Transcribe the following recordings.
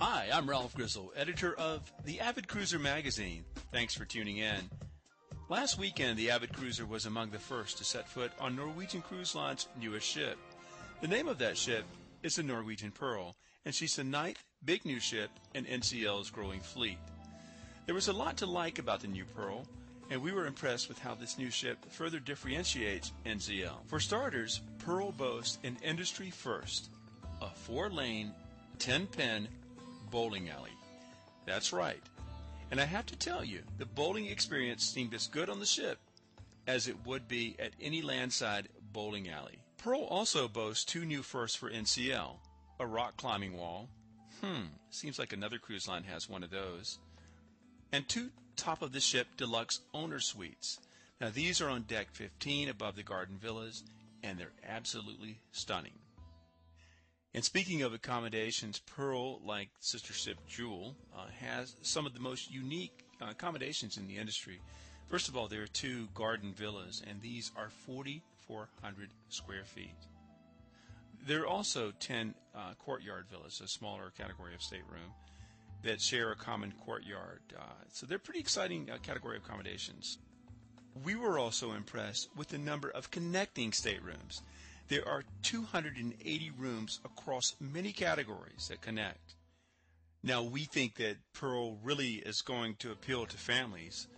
Hi, I'm Ralph Gristle, editor of the Avid Cruiser magazine. Thanks for tuning in. Last weekend, the Avid Cruiser was among the first to set foot on Norwegian Cruise Line's newest ship. The name of that ship is the Norwegian Pearl, and she's the 9th big new ship in NCL's growing fleet. There was a lot to like about the new Pearl, and we were impressed with how this new ship further differentiates NCL. For starters, Pearl boasts an industry first, a 4-lane, 10-pin bowling alley. That's right. And I have to tell you, the bowling experience seemed as good on the ship as it would be at any landside bowling alley. Pearl also boasts 2 new firsts for NCL, a rock climbing wall. Seems like another cruise line has one of those. And 2 top-of-the-ship deluxe owner suites. Now these are on deck 15 above the garden villas, and they're absolutely stunning. And speaking of accommodations, Pearl, like sister ship Jewel, has some of the most unique accommodations in the industry. First of all, there are 2 garden villas, and these are 4,400 square feet. There are also 10 courtyard villas, a smaller category of stateroom, that share a common courtyard. So they're pretty exciting category of accommodations. We were also impressed with the number of connecting staterooms. There are 280 rooms across many categories that connect. Now, we think that Pearl really is going to appeal to families,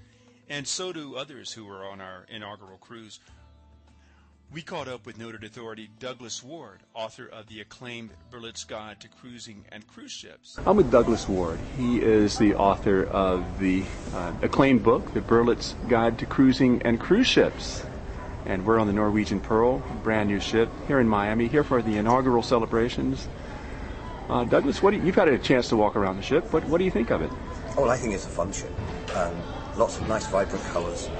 and so do others who are on our inaugural cruise. We caught up with noted authority Douglas Ward, author of the acclaimed Berlitz Guide to Cruising and Cruise Ships. I'm with Douglas Ward. He is the author of the acclaimed book, The Berlitz Guide to Cruising and Cruise Ships. And we're on the Norwegian Pearl, a brand new ship, here in Miami, here for the inaugural celebrations. Douglas, you've had a chance to walk around the ship. What do you think of it? Oh, well, I think it's a fun ship. Lots of nice vibrant colours,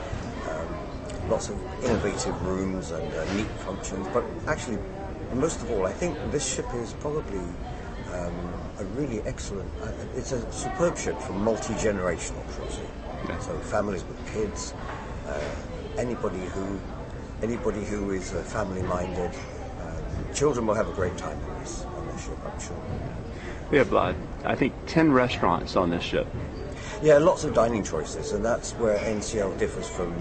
lots of innovative rooms and neat functions. But actually, most of all, I think this ship is probably a really excellent, it's a superb ship for multi-generational cruising. Yeah. So families with kids, anybody who is family-minded, children will have a great time on this ship, I'm sure. We have, I think, 10 restaurants on this ship. Yeah, lots of dining choices, and that's where NCL differs from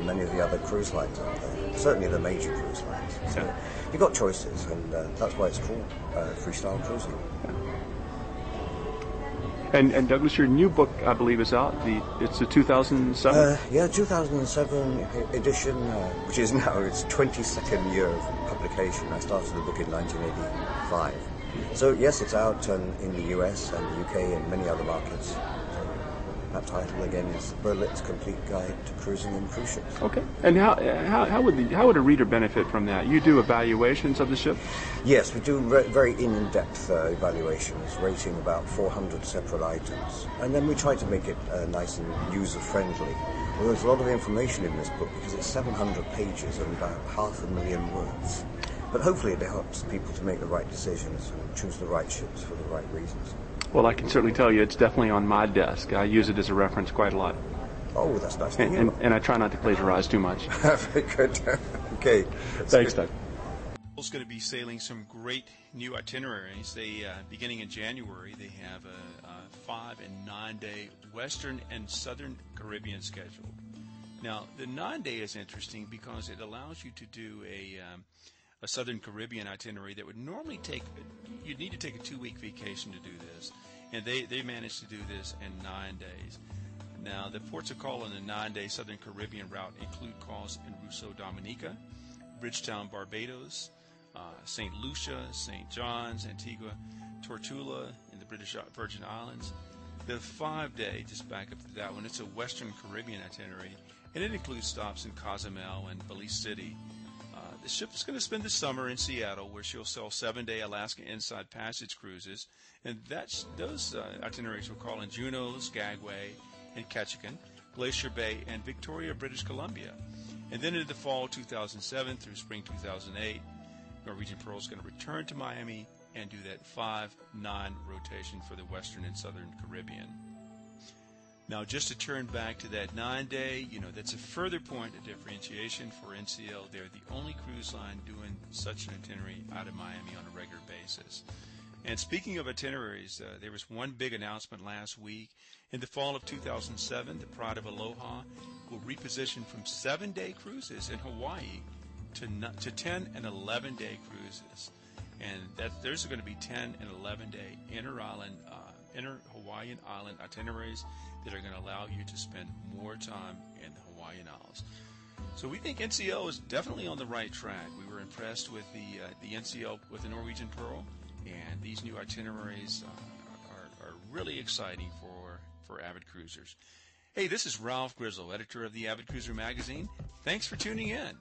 many of the other cruise lines out there, certainly the major cruise lines. So yeah. You've got choices, and that's why it's called Freestyle Cruising. Yeah. And Douglas, your new book, I believe, is out. It's the 2007? 2007 edition, which is now its 22nd year of publication. I started the book in 1985. So yes, it's out in the US and the UK and many other markets. That title again is Berlitz Complete Guide to Cruising and Cruise Ships. Okay. And how would a reader benefit from that? You do evaluations of the ship? Yes, we do very in-depth evaluations, rating about 400 separate items, and then we try to make it nice and user-friendly. Well, there's a lot of information in this book because it's 700 pages and about 500,000 words. But hopefully it helps people to make the right decisions and choose the right ships for the right reasons. Well, I can certainly tell you it's definitely on my desk. I use it as a reference quite a lot. Oh, that's nice to hear. And I try not to plagiarize too much. Very good. Okay. Thanks, Doug. Pearl's going to be sailing some great new itineraries. They beginning in January, they have a 5- and 9-day Western and Southern Caribbean schedule. Now, the 9-day is interesting because it allows you to do a Southern Caribbean itinerary that would normally you'd need to take a 2-week vacation to do this, and they managed to do this in 9 days. Now, the ports of call on the 9-day Southern Caribbean route include calls in Rousseau, Dominica, Bridgetown, Barbados, St. Lucia, St. John's, Antigua, Tortola in the British Virgin Islands. The 5-day, just back up to that one, it's a Western Caribbean itinerary, and it includes stops in Cozumel and Belize City. The ship is going to spend the summer in Seattle, where she'll sail 7-day Alaska Inside Passage cruises, and those itineraries will call in Juneau, Skagway, and Ketchikan, Glacier Bay, and Victoria, British Columbia. And then in the fall 2007 through spring 2008, Norwegian Pearl is going to return to Miami and do that 5-9 rotation for the Western and Southern Caribbean. Now, just to turn back to that 9-day, that's a further point of differentiation for NCL. They're the only cruise line doing such an itinerary out of Miami on a regular basis. And speaking of itineraries, there was one big announcement last week. In the fall of 2007, the Pride of Aloha will reposition from 7-day cruises in Hawaii to 10 and 11-day cruises. And there's going to be 10 and 11-day inter-Hawaiian island itineraries that are going to allow you to spend more time in the Hawaiian Isles. So we think NCL is definitely on the right track. We were impressed with the NCL with the Norwegian Pearl, and these new itineraries are really exciting for avid cruisers. Hey, this is Ralph Grizzle, editor of the Avid Cruiser magazine. Thanks for tuning in.